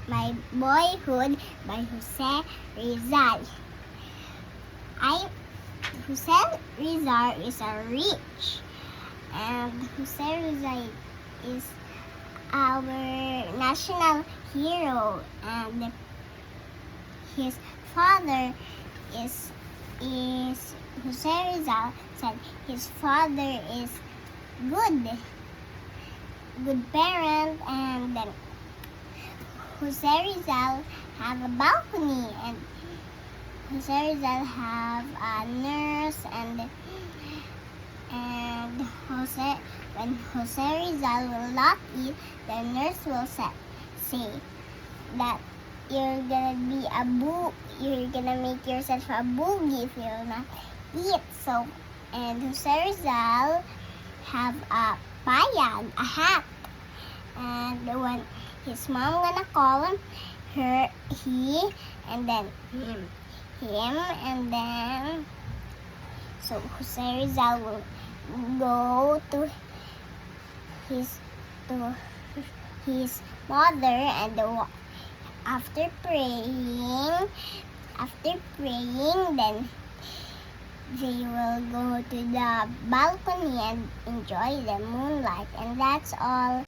My Boyhood by Jose Rizal. Jose Rizal is a rich, and Jose Rizal is our national hero, and his father is Jose Rizal said his father is good parent, and then Jose Rizal have a balcony, and Jose Rizal have a nurse, and when Jose Rizal will not eat, the nurse will say that you're gonna make yourself a boogie if you will not eat. So, and Jose Rizal have a payag, a hat, and when his mom gonna call her, and then him, and then so Jose Rizal will go to his mother, and after praying, then they will go to the balcony and enjoy the moonlight, and that's all.